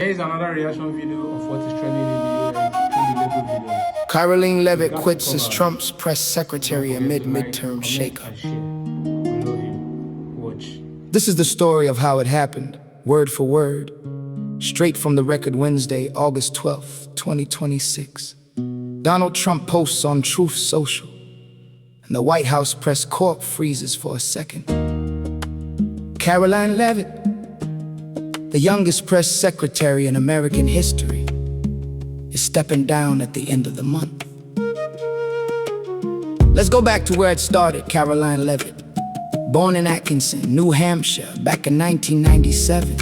Here is another reaction video of what is trending in the Lego videos. Karoline Leavitt quits as Trump's press secretary amid midterm shakeup. This is the story of how it happened, word for word, straight from the record Wednesday, August 12, 2026. Donald Trump posts on Truth Social, and the White House press corps freezes for a second. Karoline Leavitt, the youngest press secretary in American history, is stepping down at the end of the month. Let's go back to where it started. Karoline Leavitt, born in Atkinson, New Hampshire, back in 1997.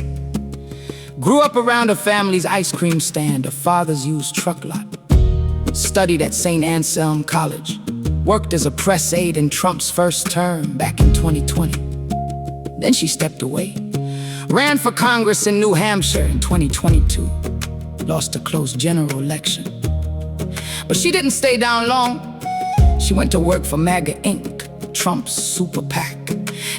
Grew up around her family's ice cream stand, her father's used truck lot. Studied at St. Anselm College. Worked as a press aide in Trump's first term back in 2020. Then she stepped away. Ran for Congress in New Hampshire in 2022. Lost a close general election. But she didn't stay down long. She went to work for MAGA Inc., Trump's super PAC.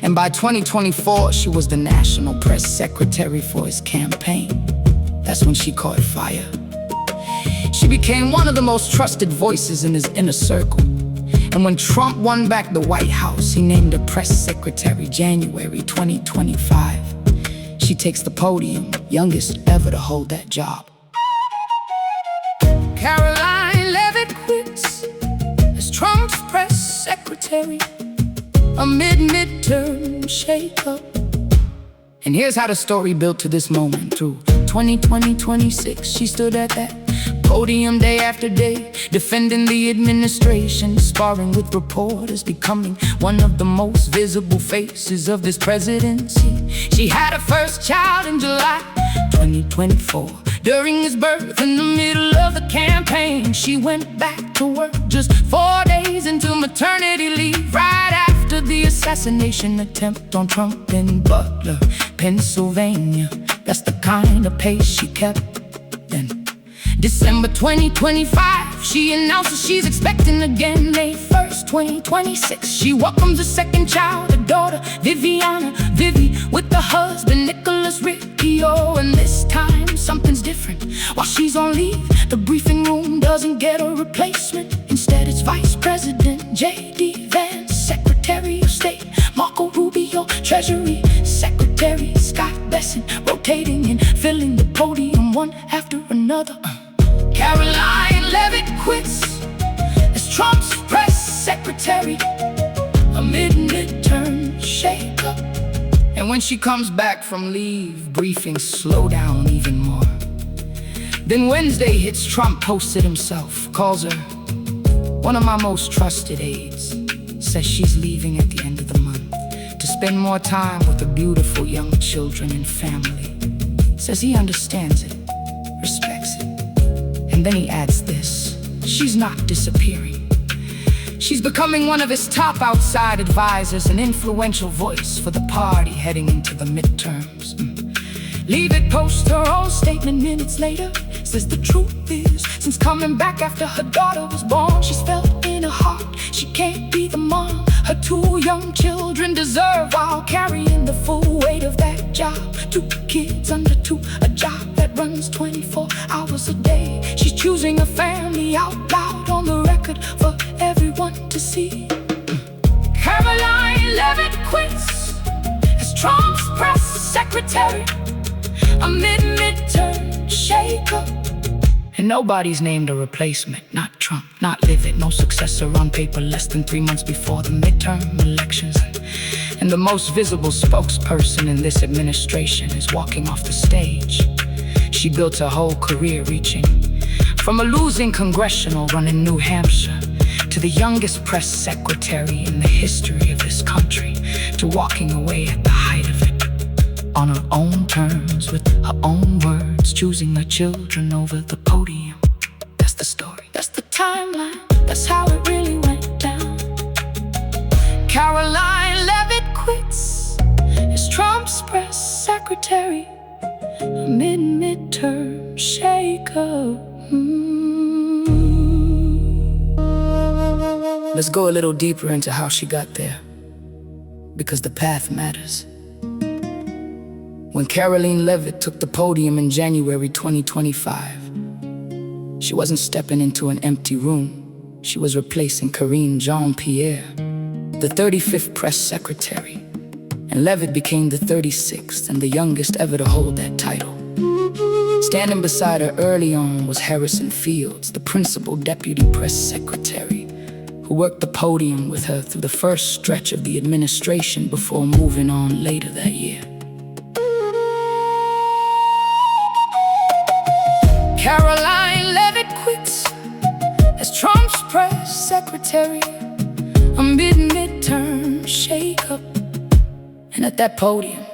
And by 2024, she was the national press secretary for his campaign. That's when she caught fire. She became one of the most trusted voices in his inner circle. And when Trump won back the White House, he named her press secretary January 2025. She takes the podium, youngest ever to hold that job. Karoline Leavitt quits as Trump's press secretary amid midterm shakeup. And here's how the story built to this moment. Through 2020-26, she stood at that podium day after day, defending the administration, sparring with reporters, becoming one of the most visible faces of this presidency. She had her first child in July 2024. During his birth, in the middle of the campaign, she went back to work just 4 days into maternity leave, right after the assassination attempt on Trump in Butler, Pennsylvania. That's the kind of pace she kept. Then December 2025, she announces she's expecting again. May 1st, 2026, she welcomes a second child, a daughter, Vivi, with the husband, Nicholas Riccio. And this time, something's different. While she's on leave, the briefing room doesn't get a replacement. Instead, it's Vice President J.D. Vance, Secretary of State Marco Rubio, Treasury Secretary Scott Bessent, rotating and filling the podium one after another. Karoline Leavitt quits as Trump's press secretary amid midterm shakeup. And when she comes back from leave, briefings slow down even more. Then Wednesday hits. Trump posted himself, calls her one of my most trusted aides. Says she's leaving at the end of the month to spend more time with the beautiful young children and family. Says he understands it, respects it. And then he adds this: she's not disappearing. She's becoming one of his top outside advisors, an influential voice for the party heading into the midterms. Leavitt posts her own statement minutes later. Says the truth is, since coming back after her daughter was born, she's felt in her heart she can't be the mom her two young children deserve, while carrying the full weight of that job. 2 kids under 2, a job that runs 24 hours a day. She's choosing a family out loud on the record for everyone to see. Karoline Leavitt quits as Trump's press secretary amid midterm shakeup. And nobody's named a replacement. Not Trump, not Leavitt, no successor on paper, less than 3 months before the midterm elections. And the most visible spokesperson in this administration is walking off the stage. She built her whole career reaching from a losing congressional run in New Hampshire to the youngest press secretary in the history of this country, to walking away at the height of it, on her own terms, with her own words, choosing her children over the podium. That's the story, that's the timeline, that's how it really went down. Karoline Leavitt quits as Trump's press secretary amid midterm shakeup. Let's go a little deeper into how she got there, because the path matters. When Karoline Leavitt took the podium in January 2025, she wasn't stepping into an empty room. She was replacing Karine Jean-Pierre, the 35th press secretary, and Leavitt became the 36th and the youngest ever to hold that title. Standing beside her early on was Harrison Fields, the principal deputy press secretary, who worked the podium with her through the first stretch of the administration before moving on later that year. Karoline Leavitt quits as Trump's press secretary amid midterm shakeup. And at that podium,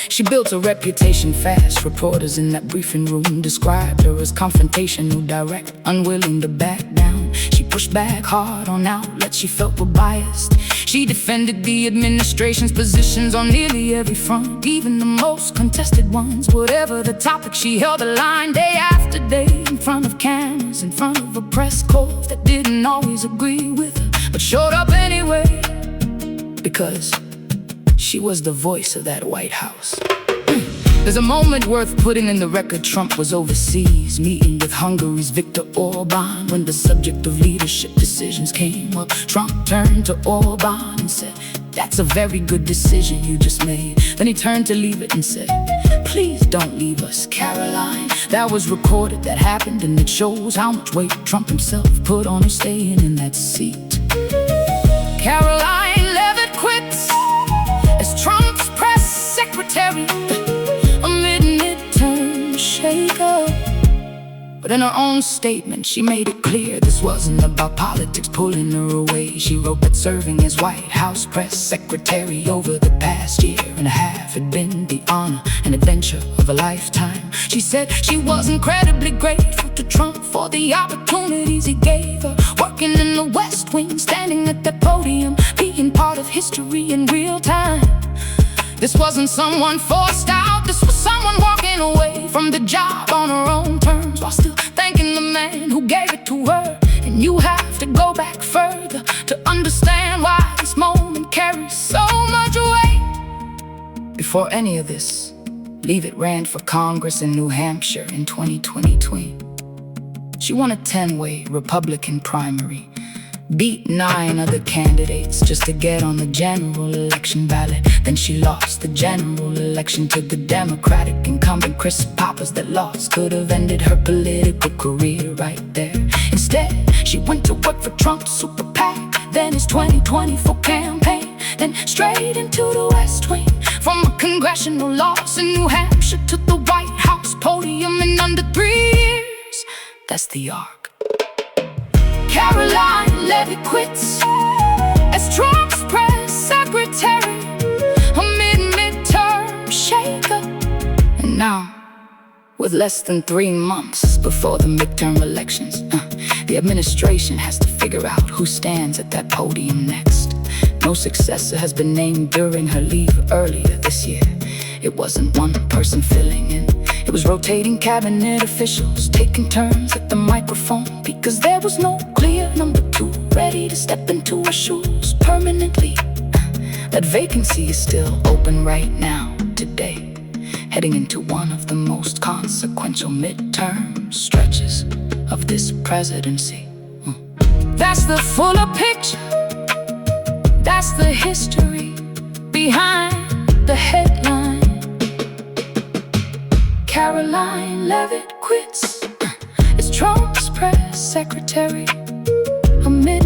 she built a reputation fast. Reporters in that briefing room described her as confrontational, direct, unwilling to back down. She pushed back hard on outlets she felt were biased. She defended the administration's positions on nearly every front, even the most contested ones. Whatever the topic, she held the line day after day, in front of cameras, in front of a press corps that didn't always agree with her, but showed up anyway, because she was the voice of that White House. There's a moment worth putting in the record. Trump was overseas, meeting with Hungary's Viktor Orban. When the subject of leadership decisions came up, Trump turned to Orban and said, "That's a very good decision you just made." Then he turned to Leavitt and said, "Please don't leave us, Karoline." That was recorded, that happened, and it shows how much weight Trump himself put on her staying in that seat. Karoline Leavitt quits as Trump's press secretary amid midterm shakeup. But in her own statement, she made it clear this wasn't about politics pulling her away. She wrote that serving as White House press secretary over the past year and a half had been the honor and adventure of a lifetime. She said she was incredibly grateful to Trump for the opportunities he gave her, working in the West Wing, standing at that podium, being part of history in real time. This wasn't someone forced out, this was someone walking away from the job on her own terms, while still thanking the man who gave it to her. And you have to go back further to understand why this moment carries so much weight. Before any of this, Leavitt ran for Congress in New Hampshire in 2020. She won a 10-way Republican primary, beat 9 other candidates just to get on the general election ballot. Then she lost the general election to the Democratic incumbent Chris Pappas. That loss could have ended her political career right there. Instead, she went to work for Trump's super PAC, then his 2024 campaign, then straight into the West Wing. From a congressional loss in New Hampshire to the White House podium in under 3 years. That's the arc. Karoline Leavitt quits as Trump's press secretary amid midterm shakeup. And now, with less than 3 months before the midterm elections, the administration has to figure out who stands at that podium next. No successor has been named during her leave earlier this year. It wasn't one person filling in, it was rotating cabinet officials taking turns at the microphone, because there was no clear number 2 ready to step into her shoes permanently. That vacancy is still open right now, today, heading into one of the most consequential midterm stretches of this presidency. That's the fuller picture, that's the history behind the headline. Karoline Leavitt quits as Trump's press secretary amid